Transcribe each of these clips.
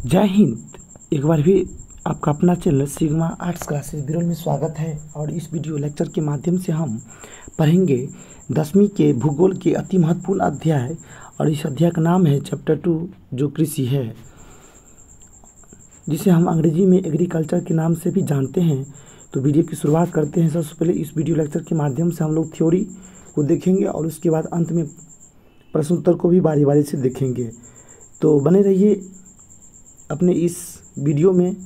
जय हिंद। एक बार भी आपका अपना channel sigma arts classes Birol में स्वागत है। और इस वीडियो लेक्चर के माध्यम से हम पढ़ेंगे 10वीं के भूगोल के अति महत्वपूर्ण अध्याय। और इस अध्याय का नाम है चैप्टर 2 जो कृषि है, जिसे हम अंग्रेजी में एग्रीकल्चर के नाम से भी जानते हैं। तो वीडियो की शुरुआत करते हैं। सबसे पहले इस वीडियो लेक्चर के माध्यम से हम लोग थ्योरी को देखेंगे और उसके बाद अंत में प्रश्नोत्तर को भी बारी बारी से देखेंगे। तो बने रहिए अपने इस वीडियो में।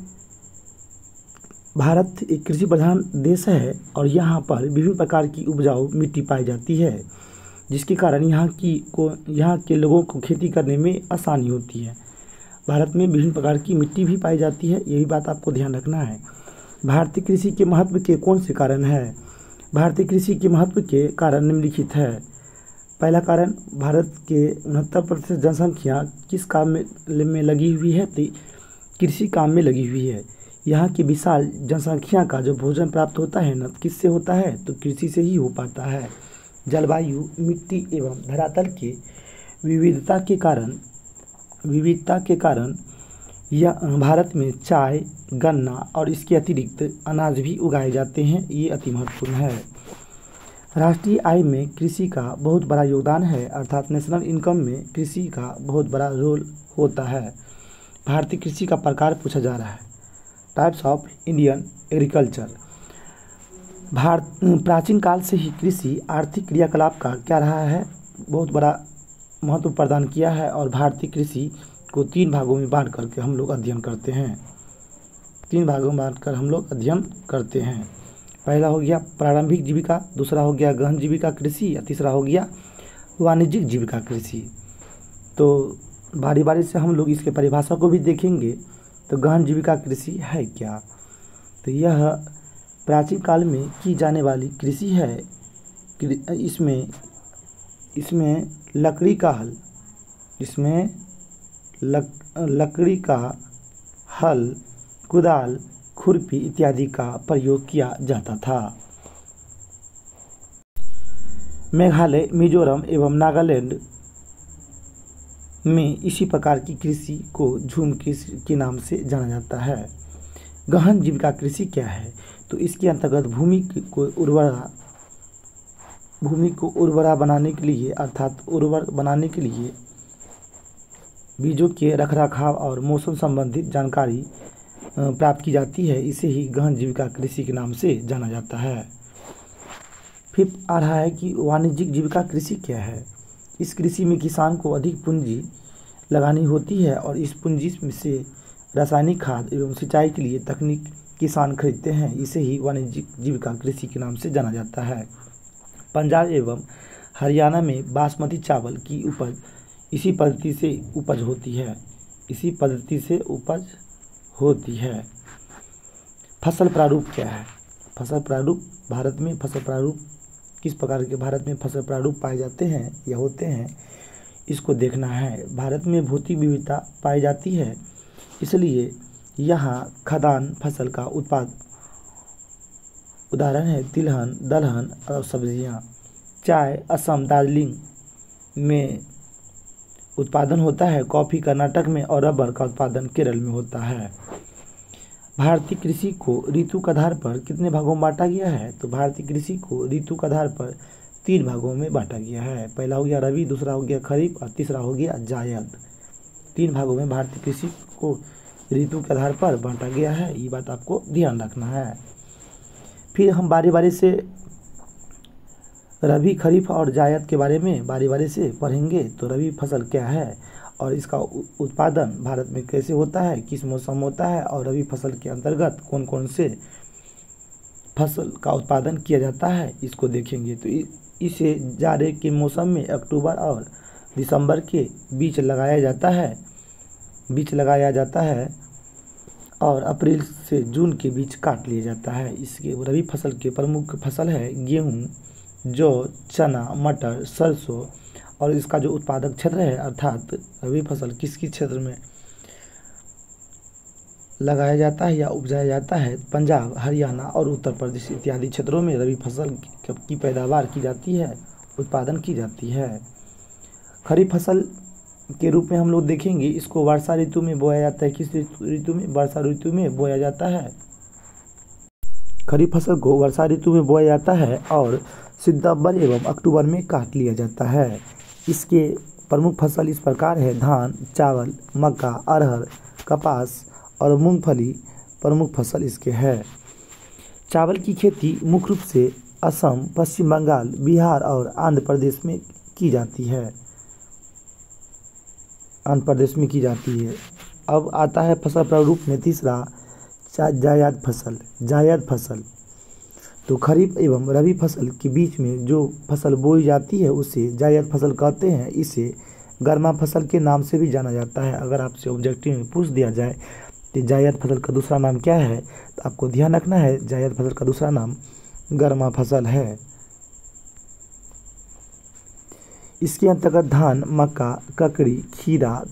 भारत एक कृषि प्रधान देश है और यहाँ पर विभिन्न प्रकार की उपजाऊ मिट्टी पाई जाती है, जिसके कारण यहाँ के लोगों को खेती करने में आसानी होती है। भारत में विभिन्न प्रकार की मिट्टी भी पाई जाती है, यही बात आपको ध्यान रखना है। भारतीय कृषि के महत्व के कौन से कारण हैं? भारतीय कृषि के महत्व के कारण निम्नलिखित है। पहला कारण, भारत के 69% जनसंख्या किस काम में लगी हुई है? तो कृषि काम में लगी हुई है। यहाँ की विशाल जनसंख्या का जो भोजन प्राप्त होता है न, किससे होता है? तो कृषि से ही हो पाता है। जलवायु, मिट्टी एवं धरातल के विविधता के कारण यह भारत में चाय, गन्ना और इसके अतिरिक्त अनाज भी उगाए जाते हैं। ये अति महत्वपूर्ण है। राष्ट्रीय आय में कृषि का बहुत बड़ा योगदान है, अर्थात नेशनल इनकम में कृषि का बहुत बड़ा रोल होता है। भारतीय कृषि का प्रकार पूछा जा रहा है। Types of Indian agriculture. प्राचीन काल से ही कृषि आर्थिक क्रियाकलाप का क्या रहा है? बहुत बड़ा महत्व प्रदान किया है। और भारतीय कृषि को 3 भागों में बांट करके हम लोग अध्ययन करते हैं। 3 भागों में बांट कर हम लोग अध्ययन करते हैं। पहला हो गया प्रारंभिक जीविका, दूसरा हो गया गहन जीविका कृषि, या तीसरा हो गया वाणिज्यिक जीविका कृषि। तो बारी बारी से हम लोग इसके परिभाषा को भी देखेंगे। तो गहन जीविका कृषि है क्या? तो यह प्राचीन काल में की जाने वाली कृषि है। इसमें लकड़ी का हल, कुदाल, खुरपी इत्यादि का प्रयोग किया जाता था। मेघालय, मिजोरम एवं नागालैंड में इसी प्रकार की कृषि को झूम कृषि के नाम से जाना जाता है। गहन जीविका कृषि क्या है? तो इसके अंतर्गत भूमि को उर्वरा बनाने के लिए, अर्थात उर्वर बनाने के लिए बीजों के रखरखाव और मौसम संबंधित जानकारी प्राप्त की जाती है। इसे ही गहन जीविका कृषि के नाम से जाना जाता है। फिर आ रहा है कि वाणिज्यिक जीविका कृषि क्या है? इस कृषि में किसान को अधिक पूंजी लगानी होती है और इस पूंजी से रासायनिक खाद एवं सिंचाई के लिए तकनीक किसान खरीदते हैं। इसे ही वाणिज्यिक जीविका कृषि के नाम से जाना जाता है। पंजाब एवं हरियाणा में बासमती चावल की उपज इसी पद्धति से उपज होती है। फसल प्रारूप क्या है? फसल प्रारूप, भारत में फसल प्रारूप किस प्रकार के भारत में फसल प्रारूप पाए जाते हैं या होते हैं, इसको देखना है। भारत में भौतिक विविधता पाई जाती है, इसलिए यहाँ खाद्यान्न फसल का उदाहरण है तिलहन, दलहन और सब्जियाँ। चाय असम, दार्जिलिंग में उत्पादन होता है, कॉफ़ी कर्नाटक में और रबर का उत्पादन केरल में होता है। भारतीय कृषि को ऋतु के आधार पर कितने भागों में बांटा गया है? तो भारतीय कृषि को ऋतु के आधार पर 3 भागों में बांटा गया है। पहला हो गया रबी, दूसरा हो गया खरीफ और तीसरा हो गया जायद। 3 भागों में भारतीय कृषि को ऋतु के आधार पर बांटा गया है, ये बात आपको ध्यान रखना है। फिर हम बारी बारी से रबी, खरीफ और जायद के बारे में बारी बारी से पढ़ेंगे। तो रबी फसल क्या है और इसका उत्पादन भारत में कैसे होता है, किस मौसम होता है, और रबी फसल के अंतर्गत कौन कौन से फसल का उत्पादन किया जाता है, इसको देखेंगे। तो इसे जाड़े के मौसम में अक्टूबर और दिसंबर के बीच लगाया जाता है और अप्रैल से जून के बीच काट लिया जाता है। इसके रबी फसल के प्रमुख फसल है गेहूँ, जौ, चना, मटर, सरसों। और इसका जो उत्पादक क्षेत्र है, अर्थात रबी फसल किस क्षेत्र में लगाया जाता है या उपजाया जाता है, पंजाब, हरियाणा और उत्तर प्रदेश इत्यादि क्षेत्रों में रबी फसल की पैदावार की जाती है, उत्पादन की जाती है। खरीफ फसल के रूप में हम लोग देखेंगे। इसको वर्षा ऋतु में बोया जाता है। किस ऋतु में? वर्षा ऋतु में बोया जाता है। खरीफ फसल को वर्षा ऋतु में बोया जाता है और सितंबर एवं अक्टूबर में काट लिया जाता है। इसके प्रमुख फसल इस प्रकार है: धान, चावल, मक्का, अरहर, कपास और मूंगफली प्रमुख फसल इसके है। चावल की खेती मुख्य रूप से असम, पश्चिम बंगाल, बिहार और आंध्र प्रदेश में की जाती है। अब आता है फसल प्रारूप में तीसरा, जायद फसल। तो खरीफ एवं रबी फसल के बीच में जो फसल बोई जाती है उसे जायद फसल कहते हैं। इसे गर्मा फसल के नाम से भी जाना जाता है। अगर आपसे ऑब्जेक्टिव में पूछ दिया जाए कि जायद फसल का दूसरा नाम क्या है, तो आपको ध्यान रखना है जायद फसल का दूसरा नाम गर्मा फसल है। इसके अंतर्गत धान, मक्का, ककड़ी, खीरा,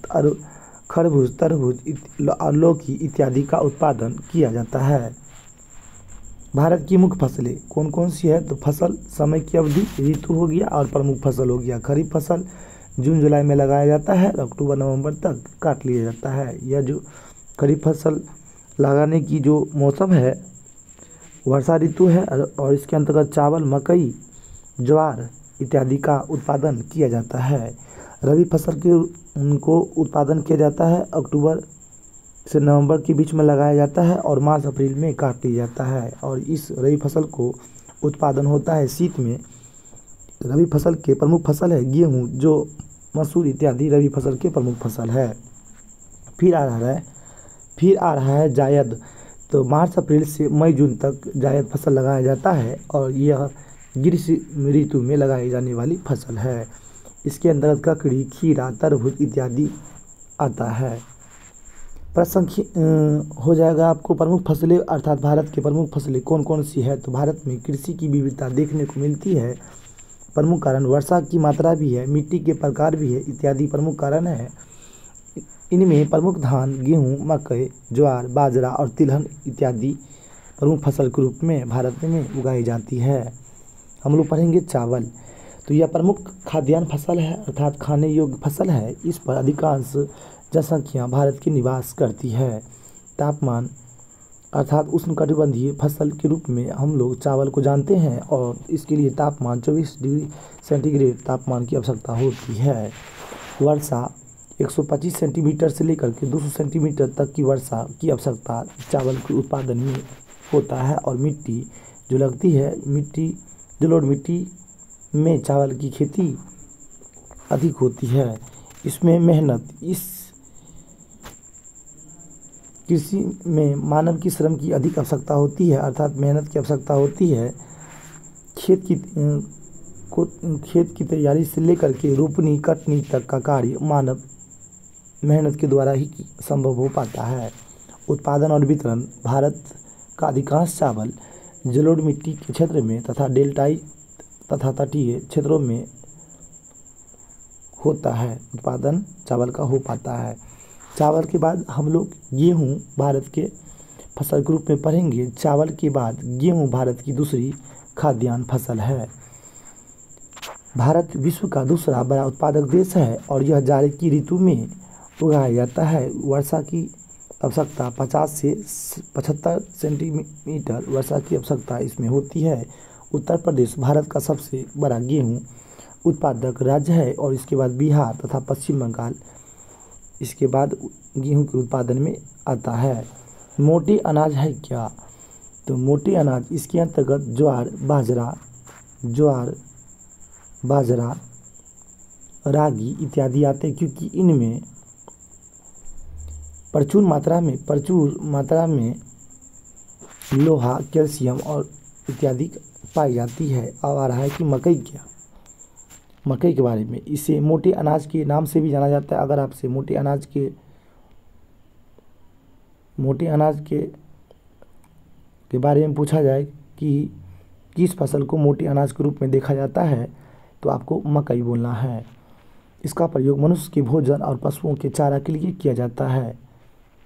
खरबूज, तरबूज और लौकी इत्यादि का उत्पादन किया जाता है। भारत की मुख्य फसलें कौन कौन सी है? तो फसल, समय की अवधि, ऋतु हो गया और प्रमुख फसल हो गया। खरीफ फसल जून जुलाई में लगाया जाता है और अक्टूबर नवंबर तक काट लिया जाता है। यह जो खरीफ फसल लगाने की जो मौसम है वर्षा ऋतु है और इसके अंतर्गत चावल, मकई, ज्वार इत्यादि का उत्पादन किया जाता है। रबी फसल के उनको उत्पादन किया जाता है अक्टूबर से नवंबर के बीच में लगाया जाता है और मार्च अप्रैल में काट लिया जाता है। और इस रबी फसल को उत्पादन होता है शीत में। रबी फसल के प्रमुख फसल है गेहूँ, जो मसूर इत्यादि रबी फसल के प्रमुख फसल है। फिर आ रहा है जायद। तो मार्च अप्रैल से मई जून तक जायद फसल लगाया जाता है और यह ग्रीष्म ऋतु में लगाई जाने वाली फसल है। इसके अंतर्गत ककड़ी, खीरा, तरबूज इत्यादि आता है। प्रश्न हो जाएगा आपको प्रमुख फसलें अर्थात भारत के प्रमुख फसलें कौन कौन सी है? तो भारत में कृषि की विविधता देखने को मिलती है। प्रमुख कारण वर्षा की मात्रा भी है, मिट्टी के प्रकार भी है इत्यादि प्रमुख कारण है। इनमें प्रमुख धान, गेहूँ, मकई, ज्वार, बाजरा और तिलहन इत्यादि प्रमुख फसल के रूप में भारत में उगाई जाती है। हम लोग पढ़ेंगे चावल। तो यह प्रमुख खाद्यान्न फसल है अर्थात खाने योग्य फसल है। इस पर अधिकांश जनसंख्या भारत की निवास करती है। तापमान अर्थात उष्णकटिबंधीय फसल के रूप में हम लोग चावल को जानते हैं और इसके लिए तापमान 24 डिग्री सेंटीग्रेड तापमान की आवश्यकता होती है। वर्षा 125 सेंटीमीटर से लेकर के 200 सेंटीमीटर तक की वर्षा की आवश्यकता चावल के उत्पादन में होता है। और मिट्टी जो लगती है जलोढ़ मिट्टी में चावल की खेती अधिक होती है। इसमें मेहनत, इस कृषि में मानव की श्रम की अधिक आवश्यकता होती है अर्थात मेहनत की आवश्यकता होती है। खेत की तैयारी से लेकर के रोपनी कटनी तक का कार्य मानव मेहनत के द्वारा ही संभव हो पाता है। उत्पादन और वितरण भारत का अधिकांश चावल जलोढ़ मिट्टी के क्षेत्र में तथा डेल्टाई तथा तटीय क्षेत्रों में होता है। उत्पादन चावल का हो पाता है। चावल के बाद हम लोग गेहूँ भारत के फसल के रूप में पढ़ेंगे। चावल के बाद गेहूँ भारत की दूसरी खाद्यान्न फसल है। भारत विश्व का दूसरा बड़ा उत्पादक देश है और यह जाड़े की ऋतु में उगाया जाता है। वर्षा की आवश्यकता 50 से 75 सेंटीमीटर वर्षा की आवश्यकता इसमें होती है। उत्तर प्रदेश भारत का सबसे बड़ा गेहूँ उत्पादक राज्य है और इसके बाद बिहार तथा पश्चिम बंगाल इसके बाद गेहूँ के उत्पादन में आता है। मोटे अनाज है क्या? तो मोटे अनाज इसके अंतर्गत ज्वार, बाजरा, रागी इत्यादि आते हैं क्योंकि इनमें प्रचुर मात्रा में लोहा, कैल्शियम और इत्यादि पाई जाती है। अब आ रहा है कि मकई के बारे में। इसे मोटे अनाज के नाम से भी जाना जाता है। अगर आपसे मोटे अनाज के बारे में पूछा जाए कि किस फसल को मोटे अनाज के रूप में देखा जाता है तो आपको मकई बोलना है। इसका प्रयोग मनुष्य के भोजन और पशुओं के चारा के लिए किया जाता है।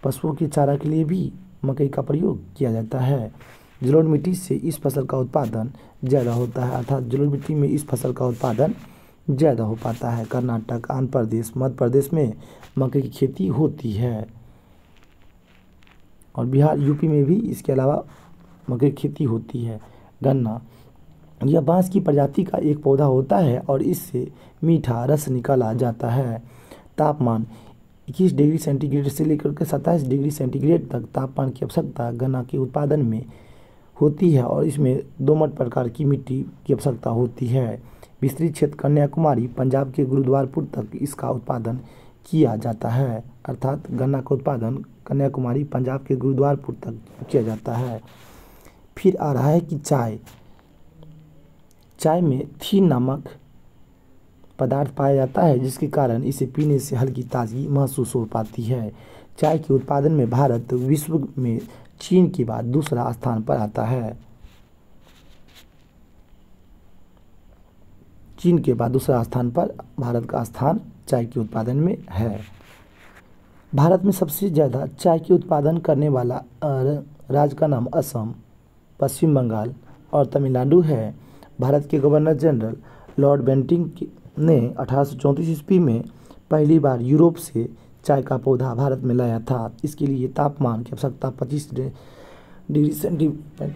पशुओं के चारा के लिए भी मकई का प्रयोग किया जाता है। जलोढ़ मिट्टी से इस फसल का उत्पादन ज़्यादा होता है अर्थात जलोढ़ मिट्टी में इस फसल का उत्पादन ज़्यादा हो पाता है। कर्नाटक, आंध्र प्रदेश, मध्य प्रदेश में मक्के की खेती होती है और बिहार, यूपी में भी इसके अलावा मक्के की खेती होती है। गन्ना, यह बांस की प्रजाति का एक पौधा होता है और इससे मीठा रस निकाला जाता है। तापमान 21 डिग्री सेंटीग्रेड से लेकर के 27 डिग्री सेंटीग्रेड तक तापमान की आवश्यकता गन्ना के उत्पादन में होती है और इसमें दोमट प्रकार की मिट्टी की आवश्यकता होती है। विस्तृत क्षेत्र कन्याकुमारी, पंजाब के गुरुद्वारपुर तक इसका उत्पादन किया जाता है। अर्थात गन्ना का उत्पादन कन्याकुमारी, पंजाब के गुरुद्वारपुर तक किया जाता है। फिर आ रहा है कि चाय में थीन नामक पदार्थ पाया जाता है जिसके कारण इसे पीने से हल्की ताजगी महसूस हो पाती है। चाय के उत्पादन में भारत विश्व में चीन के बाद दूसरा स्थान पर आता है। चीन के बाद दूसरा स्थान पर भारत का स्थान चाय के उत्पादन में है। भारत में सबसे ज़्यादा चाय के उत्पादन करने वाला राज्य का नाम असम, पश्चिम बंगाल और तमिलनाडु है। भारत के गवर्नर जनरल लॉर्ड बेंटिंग ने 1834 ईस्वी में पहली बार यूरोप से चाय का पौधा भारत में लाया था। इसके लिए तापमान की आवश्यकता 25 डिग्री सेंटीग्रेड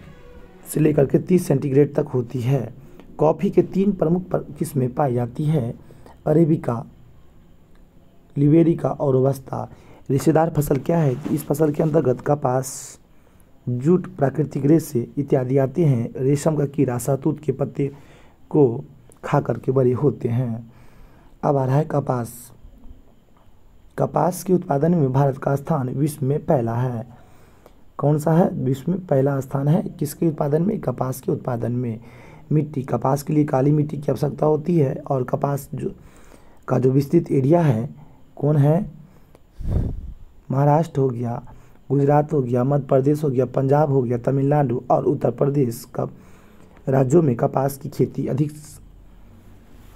से लेकर के 30 सेंटीग्रेड तक होती है। कॉफ़ी के 3 प्रमुख किस्में पाई जाती है, अरेबिका, लिबेरिका और रोबस्ता। रेशेदार फसल क्या है? इस फसल के अंतर्गत कपास, जूट, प्राकृतिक रेशे इत्यादि आते हैं। रेशम का कीड़ा शहतूत के पत्ते को खा करके बड़े होते हैं। अब आ रहा है कपास। कपास के उत्पादन में भारत का स्थान विश्व में पहला है। कौन सा है? विश्व में पहला स्थान है। किसके उत्पादन में? कपास के उत्पादन में। मिट्टी, कपास के लिए काली मिट्टी की आवश्यकता होती है और कपास का जो विस्तृत एरिया है, कौन है? महाराष्ट्र हो गया, गुजरात हो गया, मध्य प्रदेश हो गया, पंजाब हो गया, तमिलनाडु और उत्तर प्रदेश का राज्यों में कपास की खेती अधिक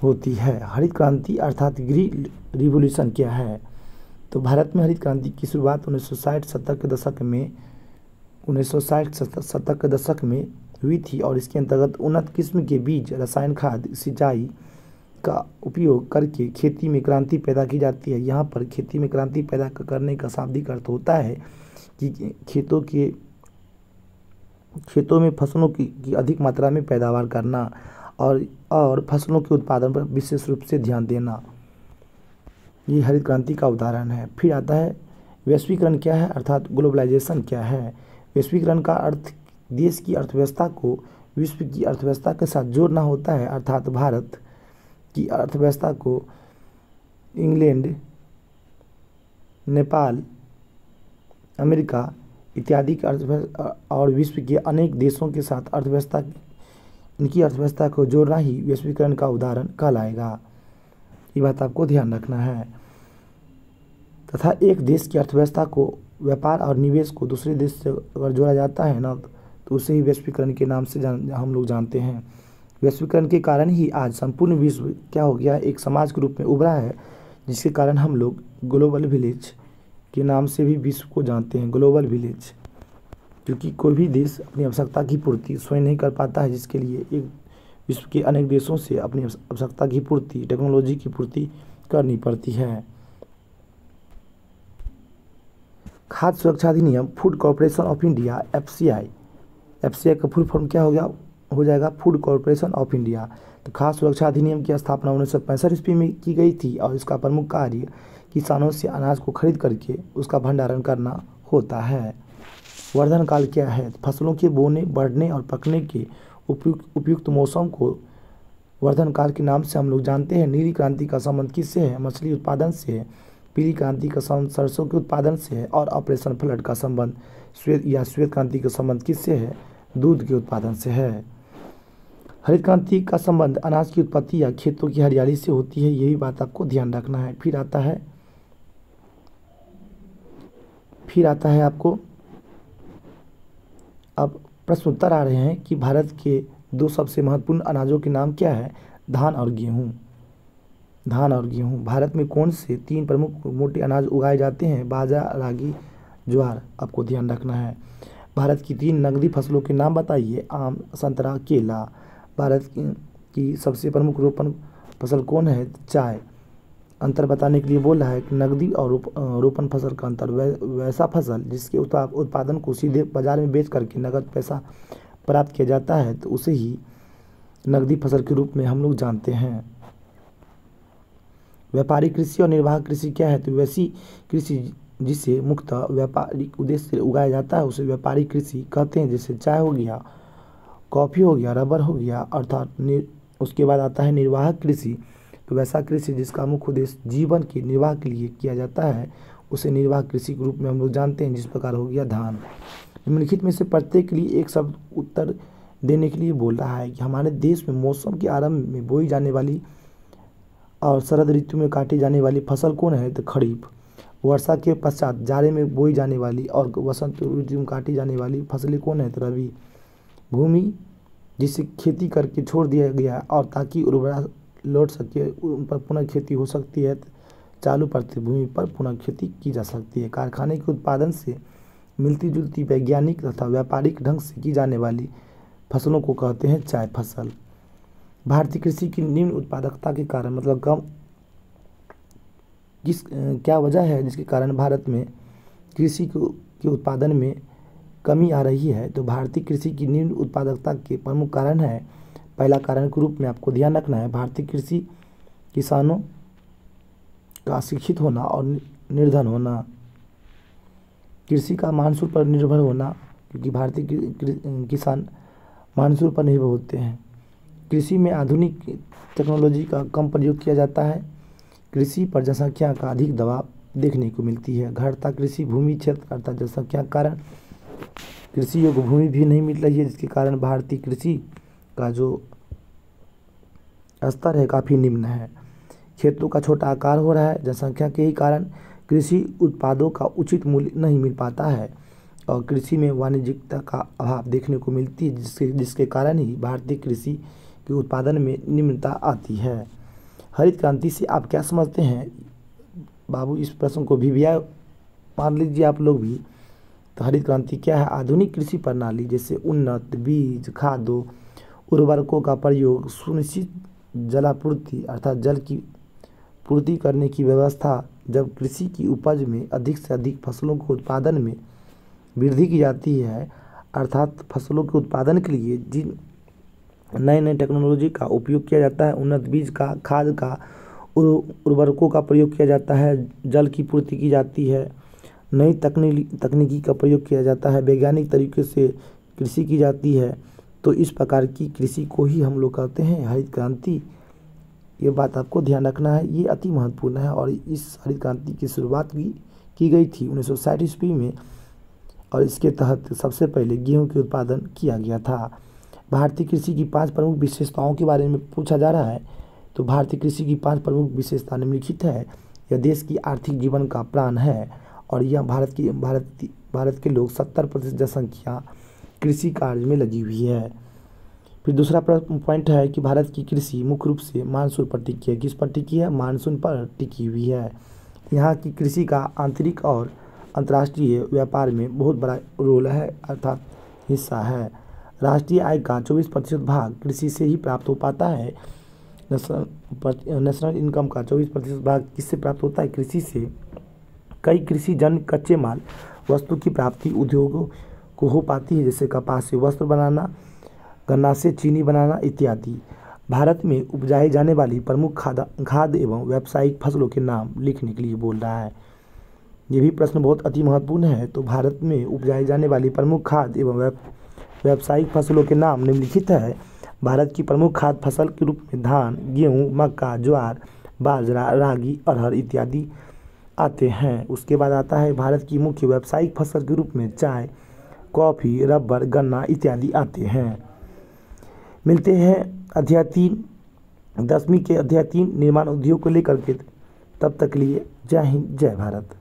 होती है। हरित क्रांति अर्थात ग्रीन रिवॉल्यूशन क्या है? तो भारत में हरित क्रांति की शुरुआत 1960-70 के दशक में हुई थी और इसके अंतर्गत उन्नत किस्म के बीज, रसायन खाद, सिंचाई का उपयोग करके खेती में क्रांति पैदा की जाती है। यहाँ पर खेती में क्रांति पैदा करने का शाब्दिक अर्थ होता है कि खेतों में फसलों की अधिक मात्रा में पैदावार करना और फसलों के उत्पादन पर विशेष रूप से ध्यान देना। ये हरित क्रांति का उदाहरण है। फिर आता है वैश्वीकरण क्या है, अर्थात ग्लोबलाइजेशन क्या है? वैश्वीकरण का अर्थ देश की अर्थव्यवस्था को विश्व की अर्थव्यवस्था के साथ जोड़ना होता है। अर्थात भारत की अर्थव्यवस्था को इंग्लैंड, नेपाल, अमेरिका इत्यादि की अर्थव्यवस्था और विश्व के अनेक देशों के साथ इनकी अर्थव्यवस्था को जोड़ना ही वैश्वीकरण का उदाहरण कहलाएगा। ये बात आपको ध्यान रखना है। तथा एक देश की अर्थव्यवस्था को व्यापार और निवेश को दूसरे देश से अगर जोड़ा जाता है ना, तो उसे ही वैश्वीकरण के नाम से हम लोग जानते हैं। वैश्वीकरण के कारण ही आज संपूर्ण विश्व क्या हो गया, एक समाज के रूप में उभरा है, जिसके कारण हम लोग ग्लोबल विलेज के नाम से भी विश्व को जानते हैं। ग्लोबल विलेज, क्योंकि कोई भी देश अपनी आवश्यकता की पूर्ति स्वयं नहीं कर पाता है, जिसके लिए एक विश्व के अनेक देशों से अपनी आवश्यकता की पूर्ति, टेक्नोलॉजी की पूर्ति करनी पड़ती है। खाद्य सुरक्षा अधिनियम, food corporation of India, FCI का फुल फॉर्म क्या हो जाएगा? Food corporation of India. तो खाद्य सुरक्षा अधिनियम की स्थापना 1965 ईस्वी में की गई थी और इसका प्रमुख कार्य किसानों से अनाज को खरीद करके उसका भंडारण करना होता है। वर्धन काल क्या है? फसलों के बोने, बढ़ने और पकने के उपयुक्त मौसम को वर्धन काल के नाम से हम लोग जानते हैं। नीली क्रांति का संबंध किससे है? मछली उत्पादन से है। पीली क्रांति का संबंध सरसों के उत्पादन से है और ऑपरेशन फ्लड का संबंध श्वेत क्रांति का संबंध किससे है? दूध के उत्पादन से है। हरित क्रांति का संबंध अनाज की उत्पत्ति या खेतों की हरियाली से होती है। यही बात आपको ध्यान रखना है। फिर आता है आपको अब प्रश्न उत्तर आ रहे हैं कि भारत के 2 सबसे महत्वपूर्ण अनाजों के नाम क्या है? धान और गेहूँ। भारत में कौन से 3 प्रमुख मोटे अनाज उगाए जाते हैं? बाजरा, रागी, ज्वार। आपको ध्यान रखना है। भारत की 3 नकदी फसलों के नाम बताइए? आम, संतरा, केला। भारत की सबसे प्रमुख फसल कौन है? चाय। अंतर बताने के लिए बोल रहा है कि नकदी और रोपण फसल का अंतर। वैसा फसल जिसके उत्पादन को सीधे बाजार में बेच करके नगद पैसा प्राप्त किया जाता है तो उसे ही नकदी फसल के रूप में हम लोग जानते हैं। व्यापारिक कृषि और निर्वाह कृषि क्या है? तो वैसी कृषि जिसे मुख्यतः व्यापारिक उद्देश्य से उगाया जाता है उसे व्यापारिक कृषि कहते हैं। जैसे चाय हो गया, कॉफ़ी हो गया, रबर हो गया, अर्थात उसके बाद आता है निर्वाह कृषि। तो वैसा कृषि जिसका मुख्य उद्देश्य जीवन के निर्वाह के लिए किया जाता है उसे निर्वाह कृषि के रूप में हम लोग जानते हैं। जिस प्रकार हो गया धान। निम्नलिखित में से प्रत्येक के लिए एक शब्द उत्तर देने के लिए बोल रहा है कि हमारे देश में मौसम के आरंभ में बोई जाने वाली और शरद ऋतु में काटी जाने वाली फसल कौन है? तो खरीफ। वर्षा के पश्चात जाड़े में बोई जाने वाली और वसंत ऋतु में काटी जाने वाली फसलें कौन है? तो रबी। भूमि जिसे खेती करके छोड़ दिया गया और ताकि उर्वरता लौट सके उन पर पुनः खेती हो सकती है, चालू भूमि पर पुनः खेती की जा सकती है। कारखाने के उत्पादन से मिलती जुलती वैज्ञानिक तथा व्यापारिक ढंग से की जाने वाली फसलों को कहते हैं चाय फसल। भारतीय कृषि की निम्न उत्पादकता के कारण मतलब कम क्या वजह है जिसके कारण भारत में कृषि के उत्पादन में कमी आ रही है? तो भारतीय कृषि की निम्न उत्पादकता के प्रमुख कारण है। पहला कारण के रूप में आपको ध्यान रखना है भारतीय कृषि किसानों का शिक्षित होना और निर्धन होना। कृषि का मानसून पर निर्भर होना, क्योंकि भारतीय किसान मानसून पर निर्भर होते हैं। कृषि में आधुनिक टेक्नोलॉजी का कम प्रयोग किया जाता है। कृषि पर जनसंख्या का अधिक दबाव देखने को मिलती है। घटता कृषि भूमि क्षेत्र अर्थात जनसंख्या के कारण कृषि योग्य भूमि भी नहीं मिल रही है, जिसके कारण भारतीय कृषि का जो स्तर है काफ़ी निम्न है। खेतों का छोटा आकार हो रहा है। जनसंख्या के ही कारण कृषि उत्पादों का उचित मूल्य नहीं मिल पाता है और कृषि में वाणिज्यिकता का अभाव देखने को मिलती है, जिसके कारण ही भारतीय कृषि के उत्पादन में निम्नता आती है। हरित क्रांति से आप क्या समझते हैं? बाबू इस प्रश्न को भी मान लीजिए आप लोग भी। तो हरित क्रांति क्या है? आधुनिक कृषि प्रणाली जैसे उन्नत बीज, खादों, उर्वरकों का प्रयोग, सुनिश्चित जलापूर्ति अर्थात जल की पूर्ति करने की व्यवस्था। जब कृषि की उपज में अधिक से अधिक फसलों के उत्पादन में वृद्धि की जाती है अर्थात फसलों के उत्पादन के लिए जिन नए नए टेक्नोलॉजी का उपयोग किया जाता है, उन्नत बीज का, खाद का, उर्वरकों का प्रयोग किया जाता है, जल की पूर्ति की जाती है, नई तकनीकी का प्रयोग किया जाता है, वैज्ञानिक तरीके से कृषि की जाती है, तो इस प्रकार की कृषि को ही हम लोग कहते हैं हरित क्रांति। ये बात आपको ध्यान रखना है, ये अति महत्वपूर्ण है। और इस हरित क्रांति की शुरुआत भी की गई थी 1960 ईस्वी में और इसके तहत सबसे पहले गेहूं के उत्पादन किया गया था। भारतीय कृषि की 5 प्रमुख विशेषताओं के बारे में पूछा जा रहा है। तो भारतीय कृषि की 5 प्रमुख विशेषता निम्नलिखित है। यह देश की आर्थिक जीवन का प्राण है और यह भारत के लोग 70% जनसंख्या कृषि कार्य में लगी हुई है। फिर दूसरा पॉइंट है कि भारत की कृषि मुख्य रूप से मानसून पर टिकी है। किस पर टिकी है? मानसून पर टिकी हुई है। यहाँ की कृषि का आंतरिक और अंतर्राष्ट्रीय व्यापार में बहुत बड़ा रोल है अर्थात हिस्सा है। राष्ट्रीय आय का 24% भाग कृषि से ही प्राप्त हो पाता है। नेशनल इनकम का 24% भाग किससे प्राप्त होता है? कृषि से। कई कृषि जन्य कच्चे माल वस्तु की प्राप्ति उद्योगों को हो पाती है, जैसे कपास से वस्त्र बनाना, गन्ना से चीनी बनाना इत्यादि। भारत में उपजाई जाने वाली प्रमुख खाद्य एवं व्यावसायिक फसलों के नाम लिखने के लिए बोल रहा है। ये भी प्रश्न बहुत अति महत्वपूर्ण है। तो भारत में उपजाई जाने वाली प्रमुख खाद्य एवं व्यावसायिक फसलों के नाम निम्नलिखित है। भारत की प्रमुख खाद्य फसल के रूप में धान, गेहूँ, मक्का, ज्वार, बाजरा, रागी, अरहर इत्यादि आते हैं। उसके बाद आता है भारत की मुख्य व्यावसायिक फसल के रूप में चाय, कॉफ़ी, रबर, गन्ना इत्यादि आते हैं। मिलते हैं अध्याय 3 10वीं के अध्याय 3 निर्माण उद्योग को लेकर के। तब तक के लिए जय हिंद, जय भारत।